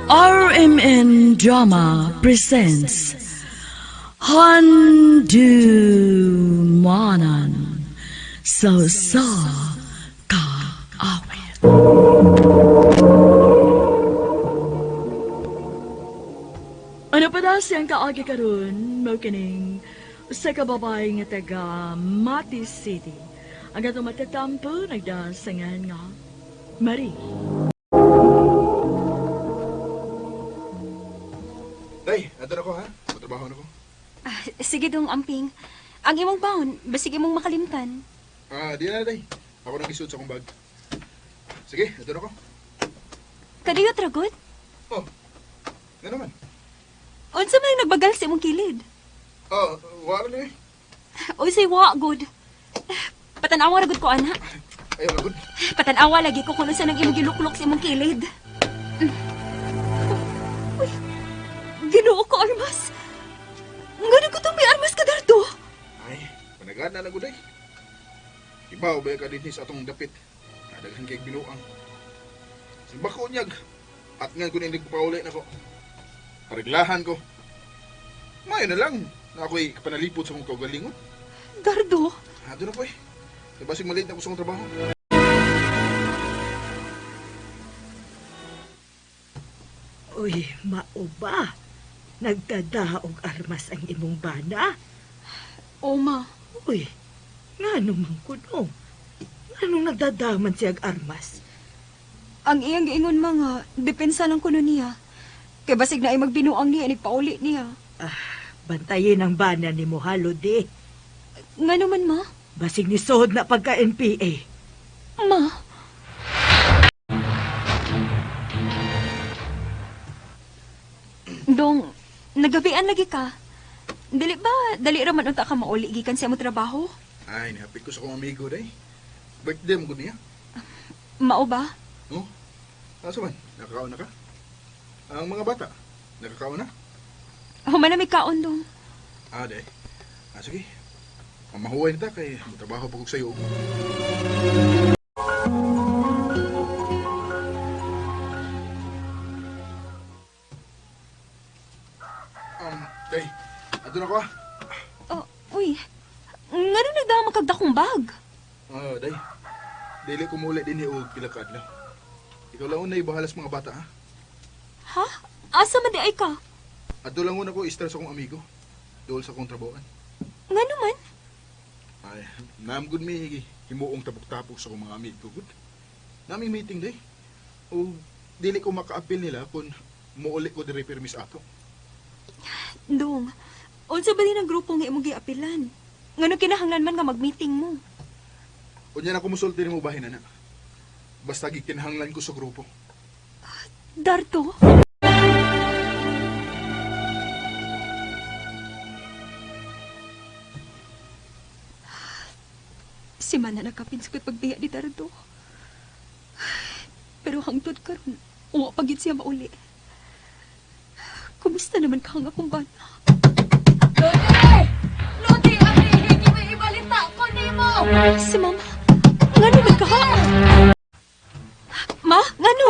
RMN Drama presents Handumanan Sa Kaawit. Ano pa daw siyang kaagi karon mo kining sa kababay nga taga Mati City. Ang gatong matatampo nagdasangan nga Marie. Day, ato na ko ha. Matrabaho na ko. Sige dong, Amping. Ang imong baon, basig imong makalimtan. Di na, Day. Ako nang isuot sa akong bag. Sige, ato na ko. Kadiyot ragot? Oh, nga naman. Unsa man nagbagal sa imong kilid? Wala na eh. Unsay wa good. Patanawa ragot ko ana. Ayaw na, good. Patanawa lagi ko kung unsa nang imong giluklok sa imong kilid. Uy, Ginoo ko armas. Ngano ko tong may armas ka darto? Ay, panagana na, good, ay. Ibaw ba ka din sa atong dapit. Kadaghan kay binuang. Simba ko nyag. At nga ko na hindi ko pauli na ko. Pariglahan ko. Mayo na lang na ako'y panalipod sa mong kaugalingon. Dardo? Doon ako eh. Basig maliit na ko sa mong trabaho. Uy, mao ba? Nagdadaog armas ang imong bana? Oma. Uy, ngano man kuno? Anong nagdadaman siyag armas? Ang iyang giingon mga depensa lang kuno niya. Kay basig na ay magbinuang niya, nagpauli niya. Bantayin ang bana ni mo, Halodi. Ngano man, ma? Basig ni Sohod na pagka-NPA. Ma? Dong, nagabian lagi ka. Dali dali raman unta ka mauli gikan sa mo trabaho? Ay, nihapit ko sa kong amigo, day. Birthday mo ko niya. Mao ba? No? Asa man? Nakakaon na ka? Ang mga bata, nakakaon na? Human na may kaon dong. Day. Sige. Mamahuway na ta kay trabaho pa ko sa'yo. Day, ato na ko ah. Oh, uy. Ngano nagdama kagdakong bag? Day. Dili ko muli din o pila ka adlaw. Ikaw lang unay bahalas mga bata ha. Ha? Asa man di ay ka? Ato lang una ko istra sa akong amigo. Dool sa akong trabahoan. Ngano man? Ay, naamgod mi himuong tapok-tapok sa akong mga amigo gud. Nami meeting day. O dili ko maka-appeal nila kung muuli ko diri permis ato. Dong, unsa ba din ang grupo nga imong giapilan? Ngano kinahanglan man nga mag-meeting mo? Unya na ko musulti nimo bahin na. Basta gikinahanglan ko sa grupo. Darto? Si Mana nakapinsukot pagbiya di Dardo. Pero hangtod karon, uwa pagit siya mauli. Kumusta naman ka nga kung bana? Lodi! Lodi, ang hihigi mo ibalita ko ni mo! Si Mama, ngano man ka? Ma, ngano?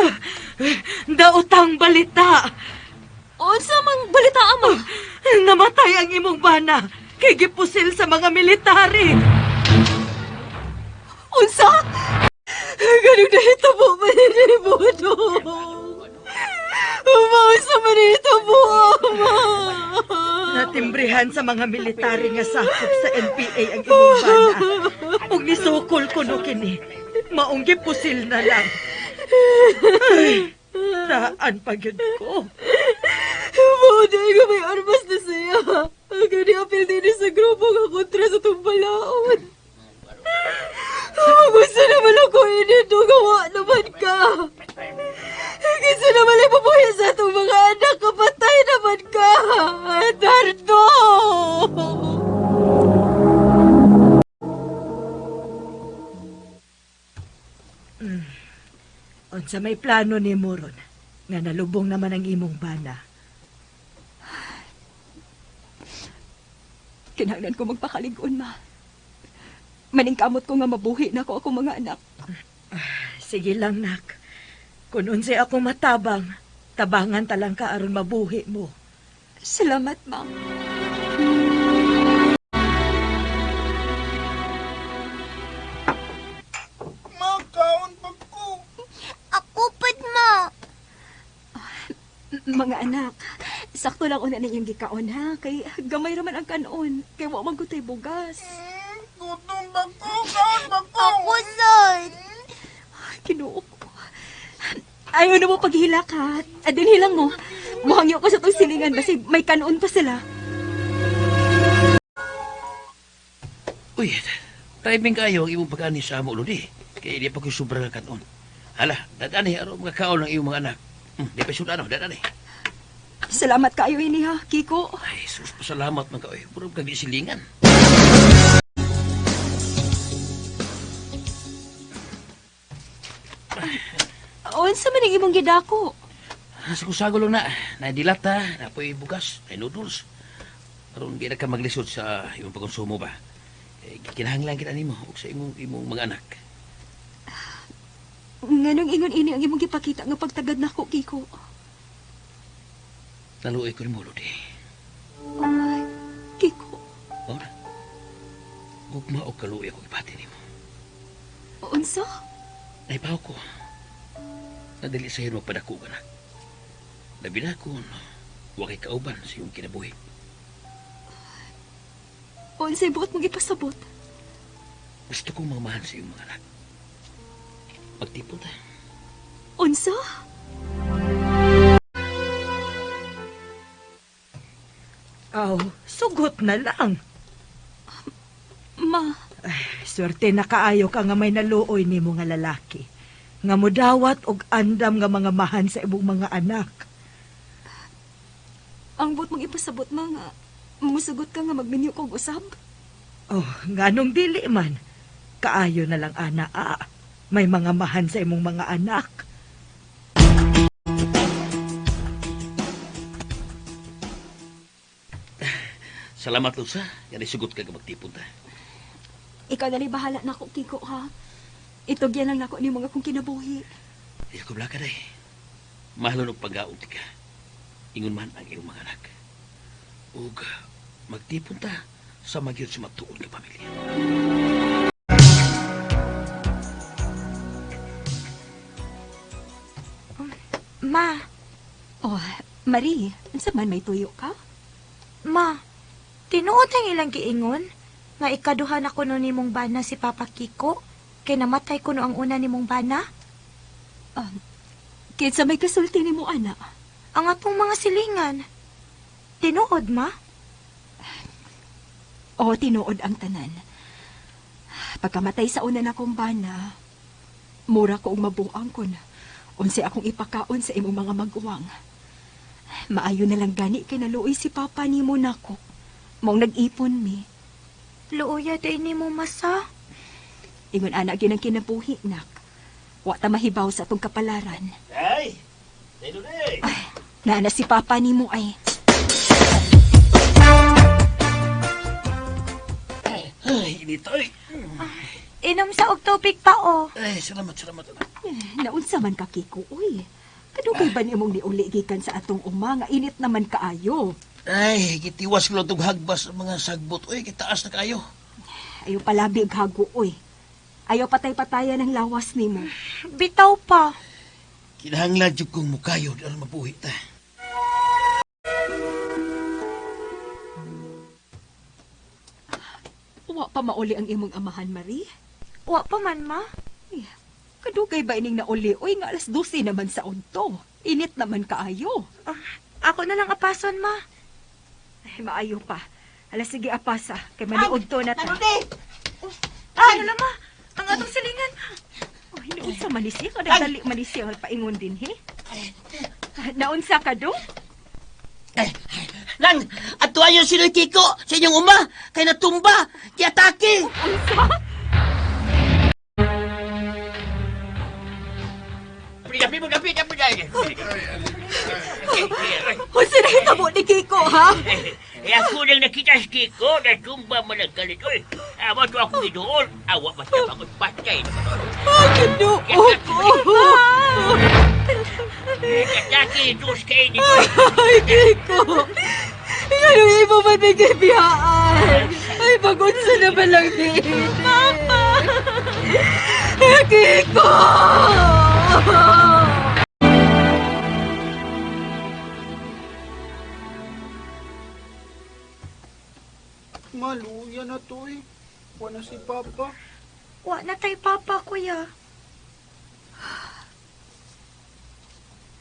Daotang balita! Unsa mang balita mo? Namatay ang imong bana. Kay gipusil sa mga military. Unsa? Ganun na hitabo man ni Bodo. Unsa man hitabo, Ama? Natimbrihan sa mga military nga sakop sa NPA ang imong bana. Ug nisukol ko no kini. Maong gipusil na lang. Ay, daan pa gyud ko. Bodo, nga may armas na siya. Ang apil din sa grupo nga kontra sa tumbalaon. Gusto naman ako inito, gawa naman ka. Gusto naman ipabuhay sa itong mga anak, kapatay naman ka. Dardo! Unsa may plano ni Moron nga nalubong naman ang imong bana. Kinahanglan ko magpakalig-on, ma. Maningkamot ko nga mabuhi na ko akong mga anak. Sige lang, nak. Kung unsay ako matabang, Tabangan talang ka aron mabuhi mo. Salamat, ma. Makaon pa ko. Ako pad, ma. Mga anak, sakto lang una ninyong gikaon, ha? Kay gamay raman ang kanon. Kay wa man gutay bugas. Gutom ba ko? Kaon ba ko? Ako, son. Kinuo ko. Ayaw na mo paghilak, ha? Adin hilang mo. Muhangyo ko sa tong silingan basi may kanon pa sila. Uy, timing kayo ang imong pag-ani sa amo, Lodi. Kaya di pa ko sobra nga kanon. Hala, dadani, araw mga kaon ng iyong mga anak. Di pa sila, dadani. Salamat kayo ini, ha, Kiko. Ay, sus, pasalamat man ka, uy. Puro kag silingan. Unsa man ang imong gidako? Sago lang na. Naidilata, napoy bugas, ay noodles. Karon di na ka maglisod sa imong pagkonsumo ba? Kinahanglan kita nimo ug sa imong mga anak. Nganong ingon ini ang imong gipakita nga pagtagad nako, Kiko? Naluoy ko ni mo, Lodi. Ay, Kiko. Ora. Gugma o kaluoy ako ipati nimo. Unsa? Naipaw ko. Nadali sa hirong padako anak. Labi na kung wakay kauban sa iyong kinabuhi. Unsay buot mong ipasabot? Gusto kong mamahan sa iyong mga anak. Magtipon ta. Unsa? Aw, sugot na lang. Ma, Swerte na kaayo ka nga may naluoy ni mo nga lalaki. Nga mudawat og andam nga mga mahan sa ibong mga anak. ang buot mong ipasabot, ma, nga musugot ka nga magminyo kong usab. Oh, nganong dili man. Kaayo na lang ana May mga mahan sa imong mga anak. Salamat, Lusa. Yan ay sugot ka magtipon ta. Ikaw na bahala na ako, Kiko, ha? Itugyan lang nako ni mga kong kinabuhi. Iya ko blaka day. Mahalon og pag-aunti ka. Ingon man ang iyong mga anak. Ug magtipon ta sa magyud sa matuon nga pamilya. Ma, Oh, Marie, unsa man may tuyo ka? ma, tinuod ang ilang giingon nga ikaduhan ako no nimong bana si Papa Kiko kay namatay ko no ang una nimong bana. Kinsa may kasulti ni mo, ana? Ang atong mga silingan. Tinuod, ma? O, tinuod ang tanan. Pagkamatay sa una na kong bana, mura ko mabuang ko na. Unsi akong ipakaon sa imong mga maguwang. Maayo na lang gani kay naluoy si Papa ni mo nako. Mong nag-ipon mi. Luoya day nimo masa. Ingon anak yun ang kinabuhi, nak. Wa ta mahibaw sa atong kapalaran. Ay! Dito day! Naana si Papa ni mo ay. Ay, inito ay. Inom sa og tubig pa, oh. Ay, salamat, anak. Naunsa man ka, Kiko, uy. Kadugay ba niyo mong niuli gikan sa atong uma nga init naman kaayo? Ay, gitiwas ko lang itong hagbas ang mga sagbot. Uy, kitaas na kayo. Ayaw palabig hago, uy. Ayaw patay-patayan ng lawas nimo. Bitaw pa. Kinahanglan jud kong mukayo di aron mabuhi ta. Wa pa mauli ang imong amahan, Marie. Wa pa man, ma. Kadugay ba ining nauli? Uy, nga alas 12 naman sa unto. Init naman kaayo. Ako na lang apason, ma. Ay, maayo pa. Alas sige apasa, kay maliod to na ta. Ano lang, ma? Ang atong silingan. Uy, naunsa manisi? O nagdali manisi ang paingon din, he? Naunsa ka do? Nang, atuan yung sila Kiko sa inyong uma, kay natumba, kay atake. O sila hitabo ni Kiko, ha? ako nang nakita si Kiko na tumba malagalit. Uy, awa to ako gidool. Awa basta bakit patay. Kinuo ko! Kataki, dos kayo ni Ay, Kiko! Ngayon mo matigay biyaan! Ay, bagunsa na ba lang din? Papa! Kiko! Maluya na to eh. Wala si Papa. Wa na tay papa, kuya.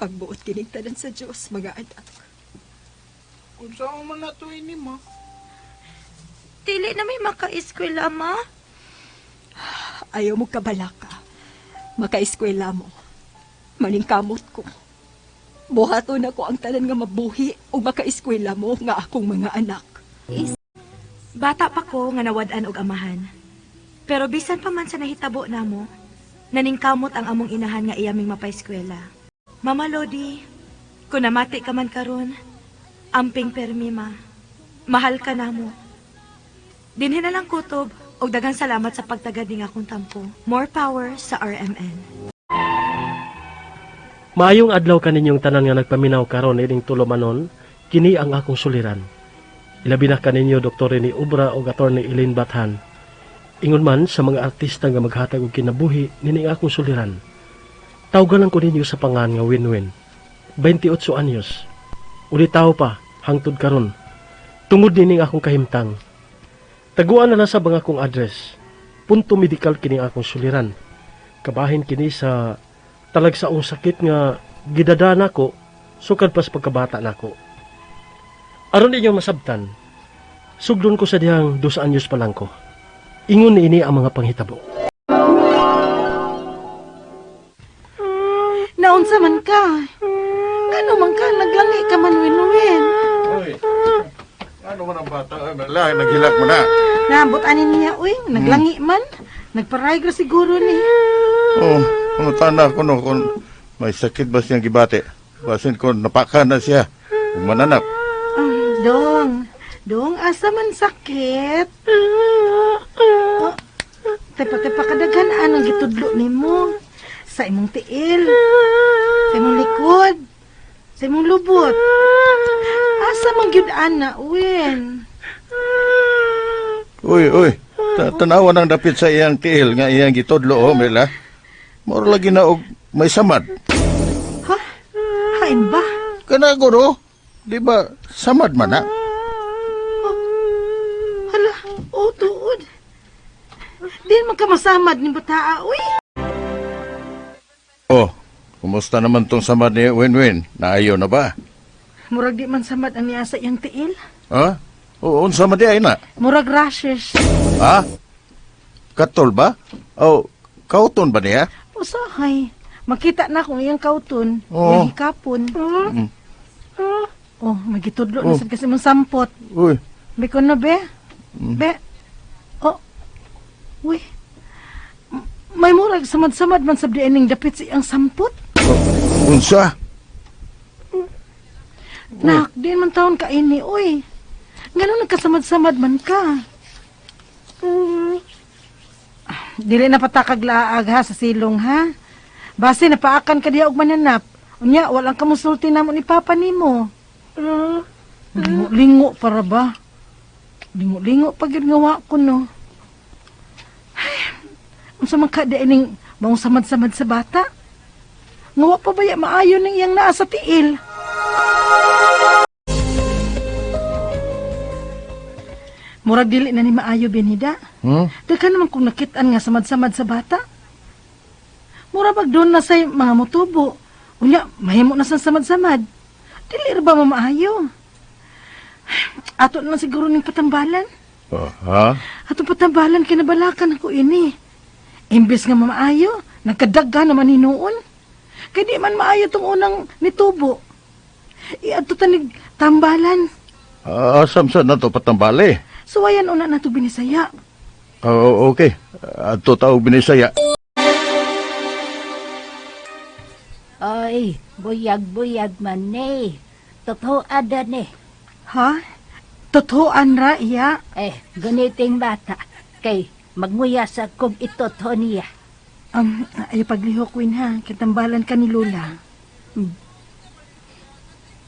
Pagbuot kinigtanan sa Diyos, mga anak. Kung saan man na to ini, ma. Dili na may maka-eskwela, ma. Ayaw mo kabalaka. Makaeskwela mo. Maningkamot ko. Buhaton ako ang tanan nga mabuhi o makaeskwela mo nga akong mga anak. Bata pa ko nga nawad-an og amahan. Pero bisan pa man sa nahitabo namo, naningkamot ang among inahan nga iyaming mapaeskwela. Mama Lodi, kung namati ka man karon, amping permi ma. Mahal ka namo. Dinhi na lang kutob og daghang salamat sa pagtagad ning akong tampo. More power sa RMN. Maayong adlaw kaninyong tanan nga nagpaminaw karon ining tulomanon, kini ang akong suliran. Ilabi na kaninyo Dr. Rene Ubra o Attorney Eileen Bathan. Ingon man sa mga artista nga maghatag og kinabuhi nining akong suliran. Tawgan lang ko ninyo sa pangan nga win-win. 28 anyos. Ulitaw pa hangtod karon. Tungod nining akong kahimtang. Taguan na sa bang akong address. Punto medical kining akong suliran. Kabahin kini sa talagsaong sakit nga gidadana ko sukad pas pagkabata nako. Aron ninyo masabtan, sugdon ko sa dihang 2 anyos pa lang ko. Ingon ni ini ang mga panghitabo. Naunsa man ka? Ngano man ka naglangi ka man win-win? Uy, ano man ang bata? Wala, naghilak mo na. Naabot ani niya uy, naglangi man. Nagparaygra siguro ni. Oh, ano tanda ko no, kung may sakit ba siyang gibate? Basin ko napaka na siya. Kung mananap. Dong, asa man sakit? Oh, tepa kadaghan anong gitudlo nimo sa imong tiil, sa imong likod, sa imong lubot. Asa man gyud ana, Win? Uy. Tanawan ang dapit sa iyang tiil nga iyang gitudlo, oh, Mela. Moro lagi na og may samad. Ha? Hain ba? Kana guro, di ba samad man na? Hala, tuod. Di man ka masamad ni bataa, uy. Oh, kumusta naman tong samad ni Win-Win? Naayo na ba? Murag di man samad ang niya sa iyang tiil. Ha? Oo, samad di ay na. Murag rashes. Ha? Katol ba? Oh, kauton ba niya? Usahay. Makita na kung iyang kauton. Oo. Iyang hikapon. Mm. Oh, magitudlo na sad kasi mong sampot. Uy, Bikon na, be? Be? Oh. Uy. May murag samad-samad man sa dianing dapit sa iyang sampot. unsa? Nak, di man taon ka ini, uy. Ngano nagkasamad-samad man ka? Dili na patakag laag ha sa silong ha. Base napaakan ka diha og mananap. Unya walang kamusulti namo ni papa nimo. Lingo para ba? Lingo pag yun nga ko no. Ay, unsa man ka dianing maong samad-samad sa bata? Ngawa pa baya maayo ning iyang naa sa tiil. Murag dili na ni maayo binida. Daghan naman kung nakitaan nga samad-samad sa bata. Mura pag doon na say mga motubo. Unya, mahimo na sa samad-samad. Dili ra ba mamaayo? Ato na siguro ning patambalan. Ha? Ato patambalan kinabalakan ako ini. Imbes nga mamaayo, nagkadagga naman hinuon. Kaya di man maayo tong unang nitubo. Ato tanig tambalan. Asam sa na to patambali. Suwayan una na to binisaya. Okay. Ato tao binisaya. Oy, buyag-buyag man ni. Totoo ada ni. Ha? Totooan ra iya. Ganiting bata. Kay, magmuya sa kong itoto niya. Ay paglihok win ha, kitambalan ka ni Lola.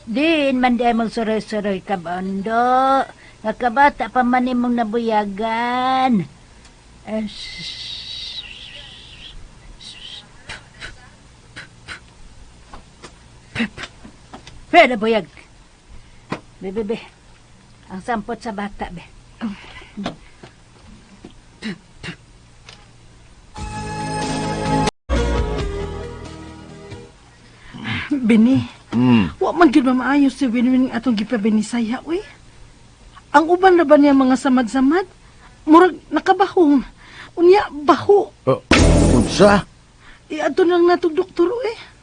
Din, man di mong suroy-suroy ka, Bondo. Nakabata pa man mong nabuyagan. Pero buyag. Be. Ang sampot sa bata, be. Bini, Hmm. wa man gyud maayos si Winwin atong gipabinisaya, we. Ang uban na ba niya mga samad-samad? Murag nakabahong. Unya, baho. Unsa? Ato nang natong doktor,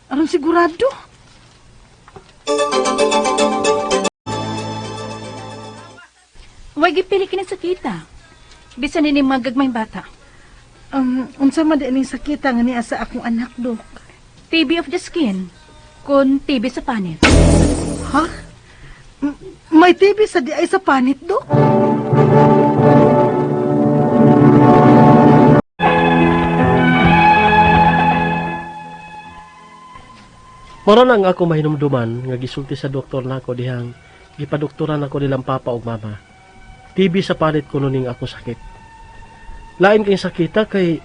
aron sigurado. Huwag ipili kini sa kita. Bisan nini magagmay bata. Unsa man di ning sakita nga niya sa akong anak, Dok? TB of the skin. Kun TB sa panit. Ha? May TB sa di ay sa panit, Dok? Mara lang ako mahinumduman nga gisulti sa doktor nako dihang gipadoktoran ako nilang papa ug mama. TB sa palit kuno ning akong sakit. Lain kay sakita kay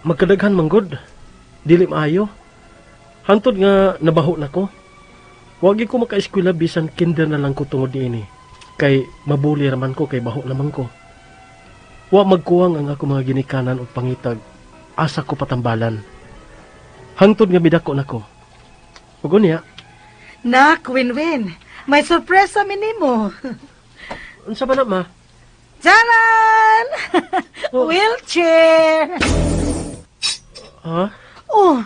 magkadaghan manggod. Dili maayo. Hantod nga nabaho nako. Wagi ko maka-eskwela bisan kinder na lang ko tungod niini. Kay mabuli raman ko kay baho naman ko. Wa magkuwang ang ako mga ginikanan ug pangitag. Asa ko patambalan. Hangtod nga midako nako. Ug unya, Nak, Winwin. May sorpresa minimo. unsa ba na ma? Charan! Wheelchair! Ha? Oh,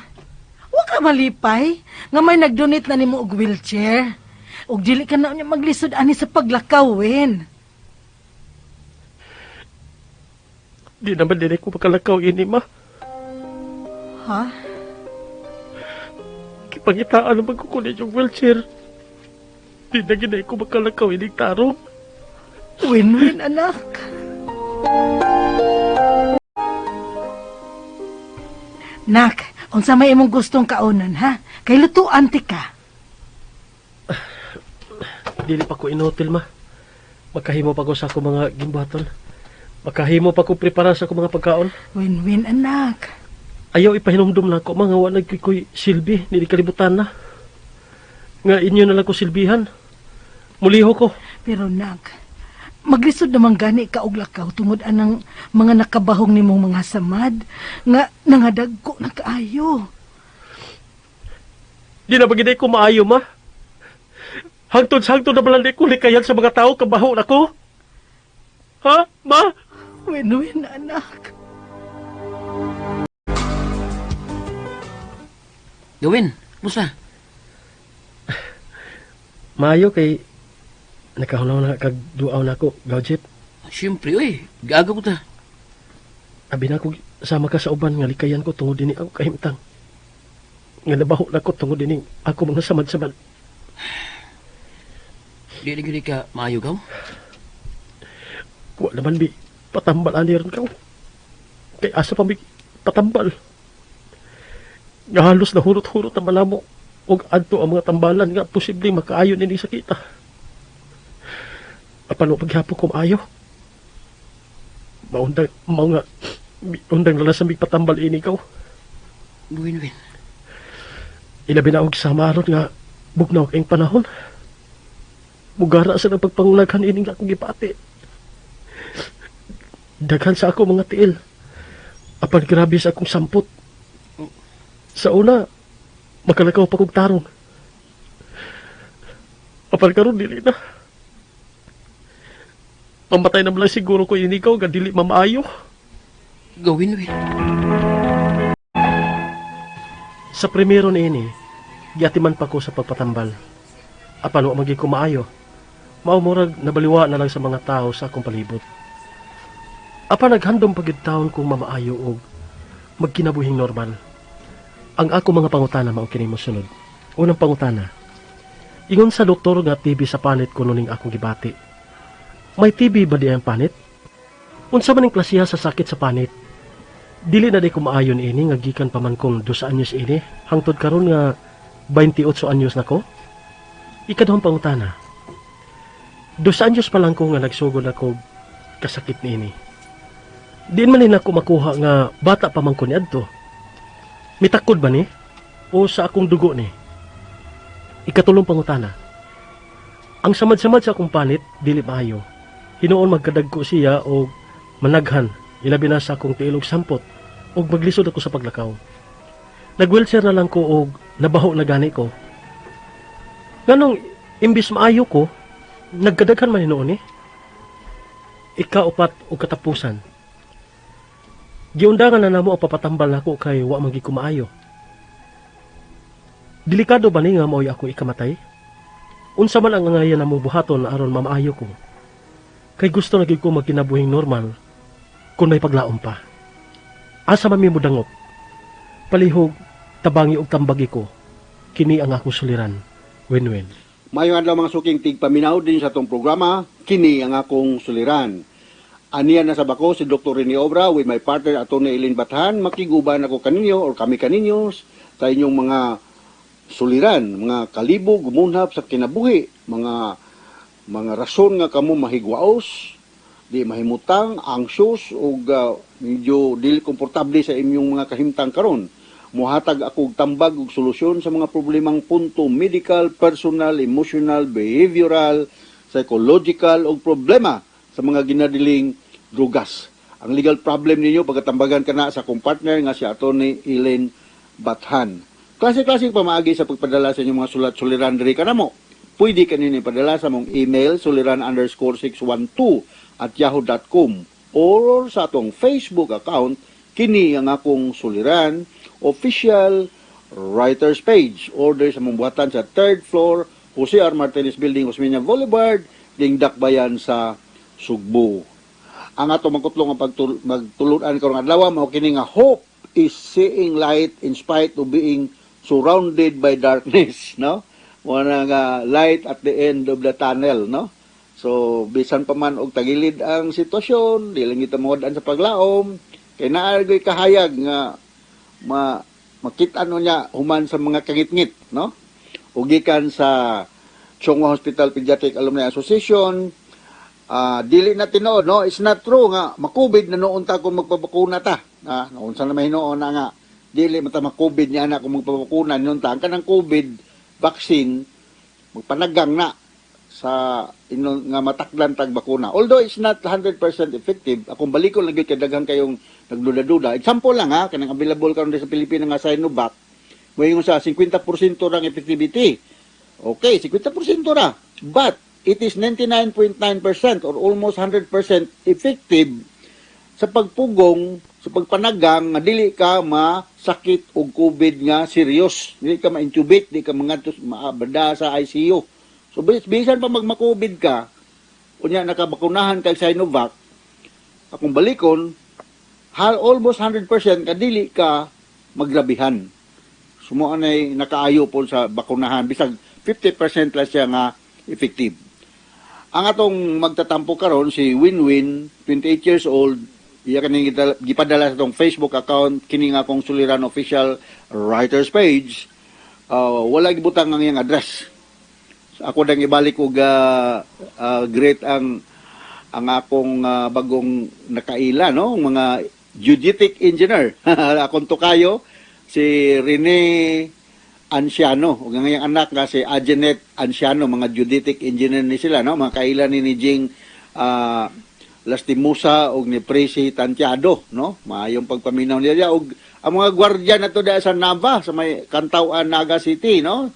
wa ka malipay nga may nag-donate na nimo og wheelchair. Ug dili ka na niya maglisod ani sa paglakawin. Di naman din ko makalakaw ini ma. Ha? Kipangitaan naman ko kunin yung wheelchair. Di na ginay ko makalakaw ini tarong. Win-win, anak. Nak, unsa may imong gustong kaunon, ha? Kay lutuan ti ka. Dili pa ko inutil ma. Makahimo pa ko sa ako mga gimbaton. Makahimo pa ko prepara sa ako mga pagkaon. Win-win, anak. Ayaw ipahinumdum na ako mga wala ko'y silbi. Nili kalibutan na. Nga inyo na lang ko silbihan. Muliho ko. Pero nak, maglisod naman gani ka og lakaw tungod anang mga nakabahong nimong mga samad nga nangadagko na kaayo. Di na bagiday ko maayo ma. Hangtod na balandi ko likayan sa mga tao kabaho na ko. Ha? Ma? Win-win, anak. Gawin, musta? Maayo kay nakahulaw na kag duaw na ko, Gawjip. Siyempre, uy. Gaga ko ta. Abi na ko sama ka sa uban nga likayan ko tungod dini ako kahimtang. Nga nabaho na ko tungod dini ako mga samad-samad. Di na gini ka maayo gaw? Wa naman bi patambal ani ron ka. Kay asa pa bi patambal. Nga halos na hurot-hurot ang malamo og adto ang mga tambalan nga posibleng makaayo nini sakita. Apano paghapo ko maayo? Maundang lalasambig patambal ini kaw. Win-win. Ilabi na og samaron nga bugnaw kayong panahon. Mugara sa ng pagpangulaghan ining akong gipati. Daghan sa ako mga tiil. Apan grabe sa akong sampot. Sa una, makalakaw pa kong tarong. Apan karon dili na. Mamatay na lang siguro ko inikaw nga dili mamaayo. Gawin-win. Sa primero ni ini, giatiman pa ko sa pagpatambal. Apan wa magi ko maayo. Maumurag nabaliwa na lang sa mga tao sa akong palibot. Apan naghandom pagid taon kong mamaayo og magkinabuhing normal. Ang ako mga pangutana mao kini mosunod. Unang pangutana. Ingon sa doktor nga TB sa panit kuno ning akong gibati. May TB ba di ang panit? Unsa man ang klasiya sa sakit sa panit? Dili na di ko maayon ini nga gikan pa man kong 2 anyos ini hangtod karon nga 28 anyos na ko. Ikaduhang pangutana. 2 anyos pa lang ko nga nagsugod ako kasakit niini. Diin man din ako makuha nga bata pa man ko niadto. Mitakod ba ni? O sa akong dugo ni? Ikatulong pangutana. Ang samad-samad sa akong panit, dili maayo. Hinoon magkadagko siya o managhan, ilabi na sa akong tiilog sampot o maglisod ako sa paglakaw. Nag-wheelchair na lang ko o nabaho na gani ko. Ganong imbis maayo ko, nagkadaghan man hinoon eh. Ikaupat o katapusan. Giundangan na namo ang papatambal nako kay wa magi ko maayo. Delikado ba ni nga maoy ako ikamatay? Unsa man ang angayan na mo buhaton aron mamaayo ko. Kay gusto na gyud ko magkinabuhing normal kung may paglaom pa. Asa man mi mudangop. Palihog, tabangi og tambagi ko. Kini ang akong suliran. Win-win. Mayong adlaw mga suking tigpaminaw din sa tong programa, kini ang akong suliran. Aniya na sa bako si Dr. Rene Obra with my partner Atty. Eileen Bathan. Makiguban ako kaninyo or kami kaninyo sa inyong mga suliran, mga kalibo, gumunhap sa kinabuhi, mga rason nga kamo mahigwaos, di mahimutang, anxious, o medyo dili komportable sa inyong mga kahimtang karon. Muhatag ako tambag og solusyon sa mga problemang punto medical, personal, emotional, behavioral, psychological o problema sa mga ginadiling drugas. Ang legal problem ninyo pagkatambagan kana sa akong partner nga si Atty. Eileen Bathan. Klase-klase pamaagi sa pagpadala sa inyong mga sulat-suliran diri kanamo. Pwede kanino ipadala sa mong email suliran_612@yahoo.com or sa atong Facebook account kini ang akong suliran official writers page. Order sa mong buhatan sa 3rd floor Jose R. Martinez Building, Osmeña Boulevard, ding Dakbayan sa Sugbo. Ang ato magkutlong ang magtulunan karong adlaw mao kini nga hope is seeing light in spite of being surrounded by darkness, no? Wala nga light at the end of the tunnel, no? So bisan pa man og tagilid ang sitwasyon, di lang kita modan sa paglaom, kay naargoy kahayag nga makit-ano niya human sa mga kangit-ngit, no? Ug gikan sa Chonghua Hospital Pediatric Alumni Association, dili na tinuod, no? It's not true nga makubid na noon ta kung magpabakuna ta. Noon sa naman hinoon na nga dili mata makubid niya na kung magpabakuna noon ta. Ang kanang COVID vaccine magpanagang na sa nga matakdan tag bakuna. Although it's not 100% effective, akong balikon lang gyud kay daghang kayong nagduda-duda. Example lang kanyang available karon sa Pilipinas nga Sinovac, moingon sa 50% rang effectivity. Okay, 50% ra. But it is 99.9% or almost 100% effective sa pagpugong, sa pagpanagang nga dili ka masakit og COVID nga serious. Dili ka ma-intubate, dili ka maabada sa ICU. So bisan pa magma-COVID ka, unya nakabakunahan kay Sinovac, akong balikon, almost 100% ka dili ka magrabihan. Sumo anay nakaayo po sa bakunahan, bisag 50% lang siya nga effective. Ang atong magtatampo karon si Win-Win, 28 years old, iya kaning gipadala sa atong Facebook account kini nga akong suliran official writers page. Wala gibutang ang iyang address. Ako dang ibalik og great ang akong bagong nakaila, no, mga geodetic engineer. Akong tukayo si Rene Anciano, ug ang iyang anak nga si Ajenet Anciano, mga geodetic engineer ni sila, no, mga kaila ni Jing Lastimosa ug ni Presi Tantiado, no, maayong pagpaminaw nila ug ang mga gwardiya nato da sa Nava sa may Kantawan, Naga City, no.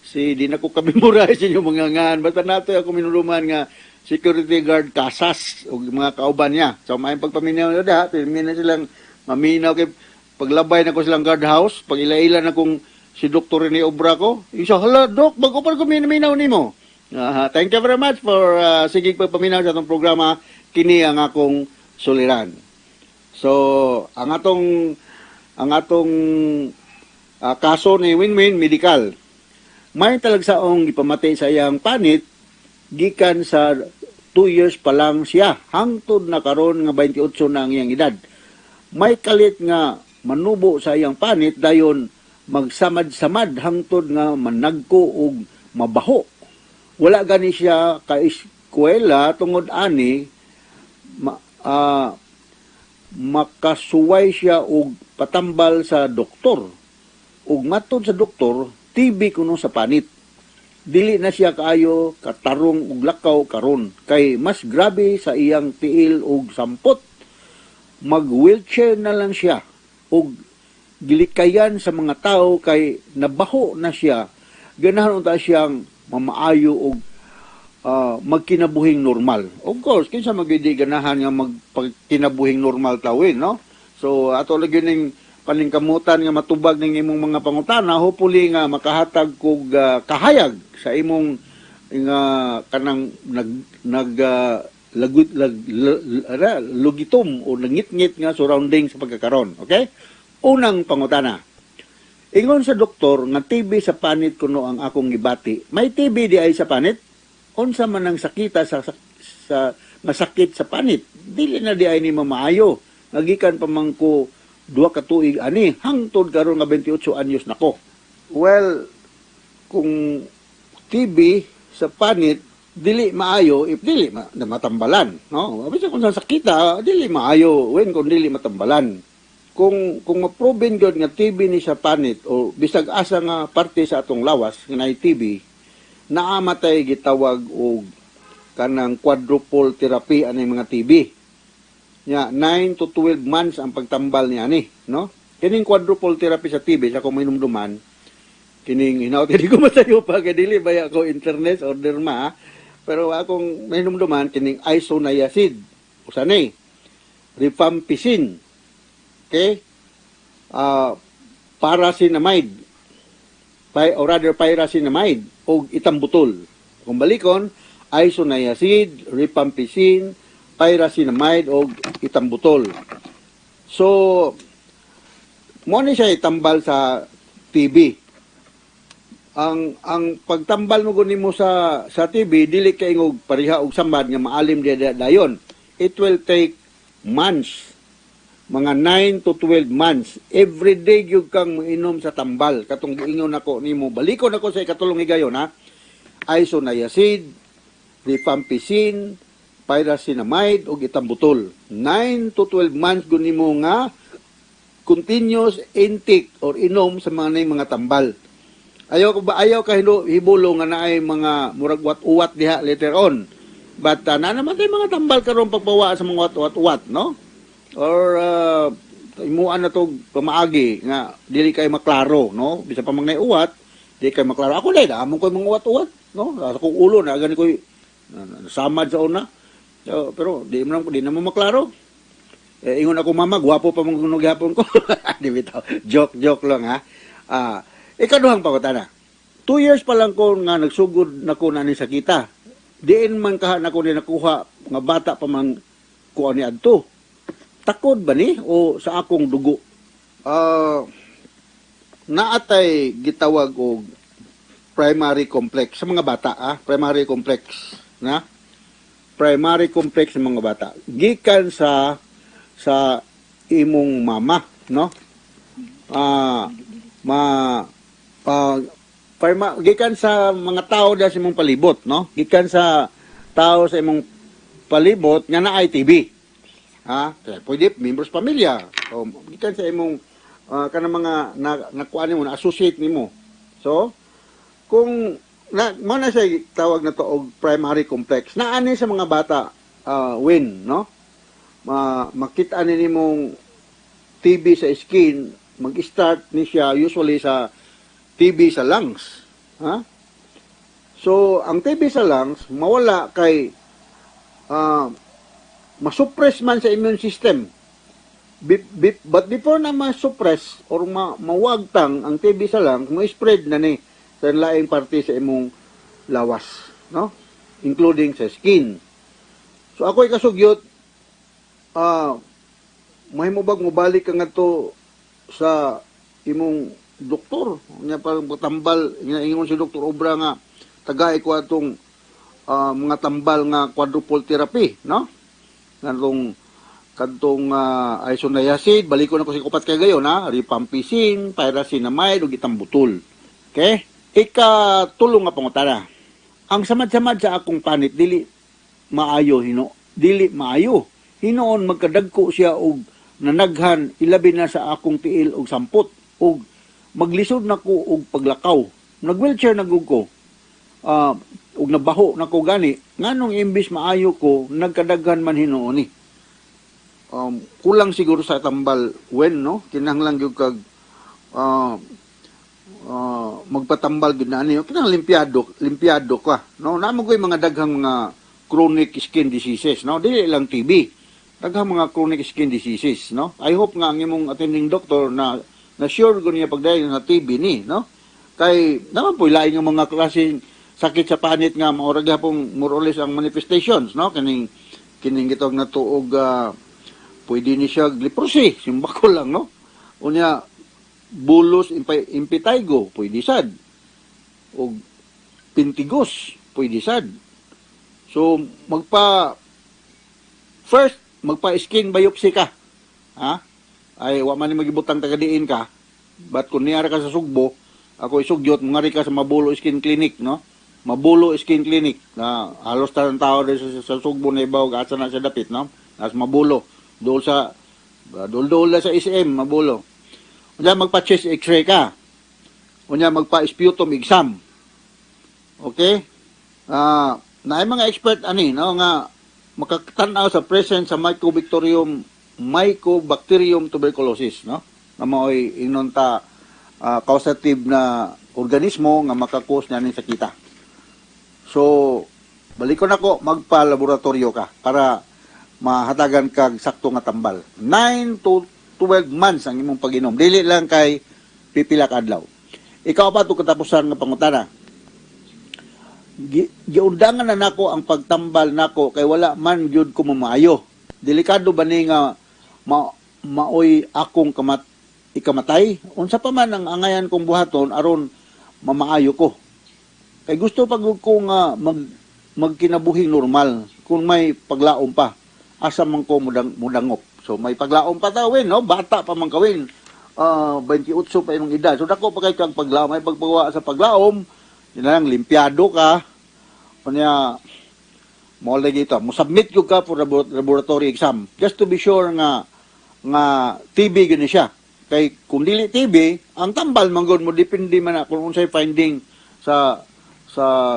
Si di na ko kamemorize inyo mga ngan, basta nato ako minuluman nga security guard Casas ug mga kauban niya. So maayong pagpaminaw nila, termina silang maminaw kay paglabay na ko silang guardhouse, pag ila-ila na kung si Dr. Rene Obra ko, isa, hala, Dok, bago pa ko minaw nimo. Thank you very much for sigig pagpaminaw sa itong programa, kini ang akong suliran. So, ang atong kaso ni Win-Win Medical, may talagsaong ipamatay sa iyang panit, gikan sa 2 years pa lang siya. Hangtod na karon nga 28 na ang iyang edad. May kalit nga manubo sa iyang panit dayon magsamad-samad hangtod nga managko og mabaho. Wala gani siya ka eskwela tungod ani makasuway siya og patambal sa doktor. Ug matod sa doktor, TB kuno sa panit. Dili na siya kaayo katarong og lakaw karon kay mas grabe sa iyang tiil og sampot. Mag-wheelchair na lang siya og gilikayan sa mga tao kay nabaho na siya. Ganahan unta siyang mamaayo og magkinabuhing normal. Of course, kinsa magidi ganahan nga magkinabuhing normal tawin, no? So ato lagi ning paningkamutan nga matubag ning imong mga pangutana, hopefully nga makahatag kog kahayag sa imong nga kanang lugitom o nangit-ngit nga surrounding sa pagkakaron. Okay? Unang pangutana. Ingon sa doktor nga TB sa panit kuno ang akong gibati. May TB di ay sa panit? Unsa man ang sakita sa masakit sa panit? Dili na di ay ni mamaayo. Nagikan pa man ko 2 ka tuig ani hangtod karon nga 28 anyos nako. Well, kung TB sa panit dili maayo if dili na matambalan, no? Bisa kung sa sakita dili maayo when kung dili matambalan. Kung ma-proven gyud nga TB ni sa panit o bisag asa nga parte sa atong lawas nga nay TB, naamatay gitawag og kanang quadruple therapy ani mga TB. Nya 9 to 12 months ang pagtambal niya ni, no? Kining quadruple therapy sa TB sa kung mainumduman, kining hinaut di ko masayo pa kay dili baya ko internet or derma, pero akong mainumduman kining isoniazid, usa ni rifampicin, okay? Paracinamide, or rather pyracinamide o itambutol. Kung balikon, isoniazid, rifampicin, pyracinamide o itambutol. So, mo ni siya itambal sa TB. Ang pagtambal mo guni mo sa TB dili kay ngog pareha og samad nga maalim dia dayon. It will take months. Mga 9 to 12 months. Every day gyud kang moinom sa tambal. Katong giingon nako nimo, balikon ako sa ikatulong higayon ha. Isoniazid, rifampicin, pyracinamide o itambutol. 9 to 12 months guni mo nga continuous intake or inom sa mga tambal. Ayaw ka hibulo nga naay mga murag wat-uwat diha later on. But na naman tay mga tambal karon pagbawa sa mga wat-uwat, no? Or imuan na to pamaagi nga dili kay maklaro, no? Bisa pa mga uwat, dili kay maklaro. Ako dai amon ko mga wat-uwat, no? Sa kong ulo na gani ko samad sa una. So, pero di naman maklaro. Ingon ako mama, gwapo pa mong gihapon ko. Di bitaw. Joke lang ha. Ikaduhang pangutana. 2 years pa lang ko nga nagsugod na ko na ni sakita. Diin man kaha na ko ni nakuha nga bata pa man ko ani adto. Takod ba ni o sa akong dugo? Naatay gitawag og primary complex sa mga bata, primary complex, na? Primary complex sa mga bata. Gikan sa imong mama, no? Gikan sa mga tao da sa imong palibot, no? Gikan sa tao sa imong palibot nga naay TB. Pwede members pamilya. O gikan sa imong kanang mga nakuan nimo, na-associate nimo. So, kung mo na siya tawag na to og primary complex, naani sa mga bata win, no? Makita ni nimong TB sa skin, mag-start ni siya usually sa TB sa lungs. So, ang TB sa lungs, mawala kay masuppress man sa immune system. But before na masuppress or mawagtang ang TB sa lungs, mo-spread na ni sa laing parte sa imong lawas, no? Including sa skin. So, ako'y kasugyot, mahimo bag mobalik ka nga to sa imong doktor. Nya parang tambal, ingon si Dr. Obra nga tagay ko atong mga tambal nga quadruple therapy, no? Kadtong isoniazid, balikon ako si kupat kay gayon, ha? Rifampicin, pyrazinamide, ug itambutol. Okay? Ikatulong nga pangutana. Ang samad-samad sa akong panit, dili maayo. Hinoon magkadagko siya og nanaghan, ilabi na sa akong tiil og sampot, og maglisod na ko og paglakaw. Nag-wheelchair na ko. Og nabaho na ko gani. Nganong imbis maayo ko, nagkadaghan man hinoon ni. Kulang siguro sa tambal no? Kinahanglan gyud kag magpatambal gid na niyo. Kinahanglan limpyado ka, no? Namo koy mga daghang mga chronic skin diseases, no? Dili lang TB. Daghang mga chronic skin diseases, no? I hope nga ang imong attending doctor na sure ko niya pagdayon sa TB ni, no? Kay naman po lain nga mga klaseng sakit sa panit nga maura gyapon more or less ang manifestations, no? Kining gitawag na tuog pwede ni siya leprosy, simbako lang, no? Unya bulos impetigo, pwede sad. O pintigos, pwede sad. So magpa-skin biopsy ka. Ha? Ay wa man ni magibutang tagadiin ka. But kung niyara ka sa Sugbo, ako isugyot ngari ka sa Mabulo Skin Clinic, no? Mabulo Skin Clinic na halos tarang tao sa Sugbo na ibaw asa na sa dapit, no? As Mabulo dool sa sa SM Mabulo. Unya magpa-chest x-ray ka. Unya magpa-sputum exam. Okay? Na mga expert ani no nga makakatan-aw sa presence sa Mycobacterium tuberculosis, no? Na maoy inon ta causative na organismo nga makakos na ning sakita. So balikon ako magpa-laboratorio ka para mahatagan kag sakto nga tambal. 9 to 12 months ang imong pag-inom. Dili lang kay pipila ka adlaw. Ikaw pa ito katapusan nga pangutana. Giundangan na nako ang pagtambal nako kay wala man gyud ko mamaayo. Delikado ba ni nga maoy akong ikamatay? Unsa pa man ang angayan kong buhaton aron mamaayo ko. Kay gusto pag ko nga magkinabuhing normal kung may paglaom pa. Asa man ko mudangop. So may paglaom pa tawin, no? Bata pa man kawin. 28 pa imong edad. So dako pa kay kang paglaom, may pagbawa sa paglaom, lang limpyado ka. Kunya mo lagi ito, mo submit gyud ka for laboratory exam just to be sure nga TB gani siya. Kay kung dili TB, ang tambal man gud mo depende man kung unsay finding sa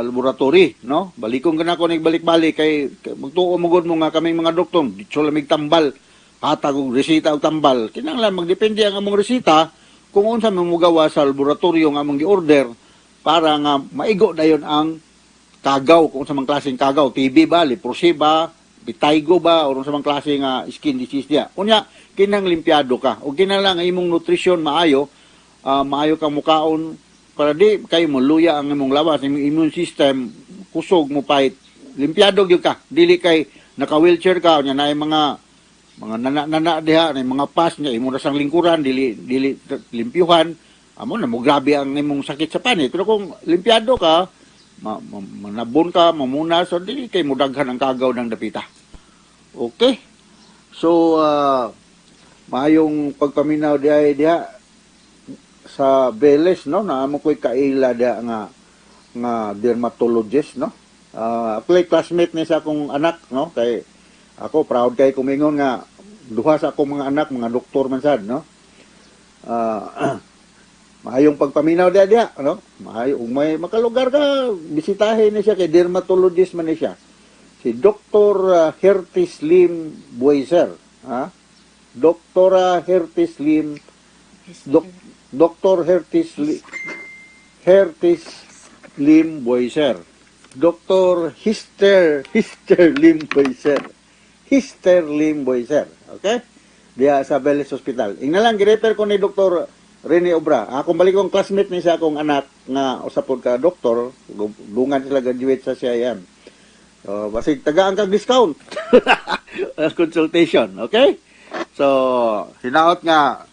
laboratory, no? Balikon ka na ko nagbalik-balik kay magtuo mo gud mo nga kaming mga doktor, dito lamig tambal, hatag og resita og tambal. Kinahanglan magdepende ang among resita kung unsa man mo gawa sa laboratorio nga among gi-order para nga maigo dayon ang kagaw, kung unsa man klaseng kagaw, TB ba, leprosy ba, vitiligo ba, o unsa man klase nga skin disease niya. Unya, kinang limpyado ka. O kinahanglan ang imong nutrition maayo, maayo kang mukaon para di kayo mo luya ang imong lawas, imong immune system, kusog mo pahit, limpyado gyud ka. Dili kay naka-wheelchair ka, nya na mga nana diha, na mga pas niya, imo na sang lingkuran, dili limpyuhan, amo na mo grabe ang imong sakit sa panit. Pero kung limpyado ka, manabon ka, mamuna, so dili kay mo daghan ang kagaw ng dapita. Okay? So, maayong pagpaminaw diha sa Beles, no? Naamo ko'y kaila diha nga dermatologist, no? Ako classmate ni sa akong anak, no? Kay ako proud kay kumingon nga duha sa akong mga anak, mga doktor man sad, no? Maayong pagpaminaw diha, no? Maayong may makalugar ka, bisitahin ni siya kay dermatologist man ni siya. Si Dr. Hertis Lim Boiser, ha? Dr. Hertis Lim Dr. Hertis Lim Boiser. Dr. Hister Lim Boiser. Hister Lim Boiser. Okay? Diya sa Beles Hospital. Ingna lang, girefer ko ni Dr. Rene Obra. Akong balik kong classmate ni sa akong anak nga usapod ka doktor. Dungan sila graduate sa CIM. So, basig tagaan kag discount. Consultation. Okay? So, hinaot nga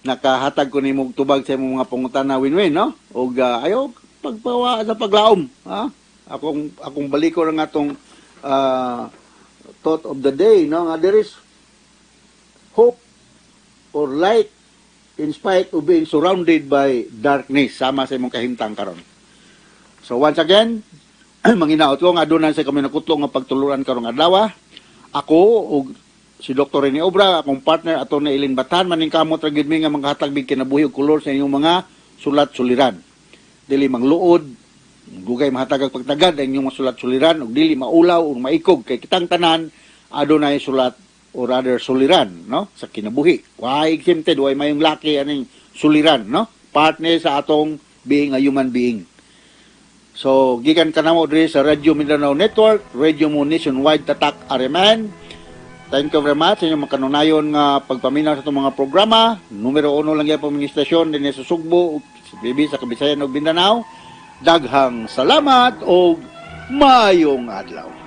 nakahatag ko ni mong tubag sa imong mga pangutana win-win, no? O ayaw pagpawa sa paglaom, ha? Akong baliko na nga tong thought of the day, no? Nga there is hope or light in spite of being surrounded by darkness, sama sa imong kahimtang karon. So once again, manginaot ko nga doon sa kami nakutlo nga pagtuluran karong adlaw. Ako ug si Dr. Rene Obra, akong partner ato na Ilin Batan, maning kamot ra gyud mi nga manghatag big kinabuhi ug kolor sa inyong mga sulat-suliran. Dili mangluod, dugay mahatag ang pagtagad ang inyong mga sulat-suliran ug dili maulaw ug maikog kay kitang tanan adunay sulat or rather suliran, no? Sa kinabuhi. Why exempted, why mayong laki aning suliran, no? Partner sa atong being a human being. So, gikan ka na mo diri sa Radio Mindanao Network, Radio mo nationwide tatak Areman. Thank you very much sa inyong makanunayon nga pagpaminaw sa itong mga programa. Numero 1 lang yan po mga istasyon din sa Sugbo, sa Bibi, sa Kabisayan o Mindanao. Daghang salamat o mayong adlaw.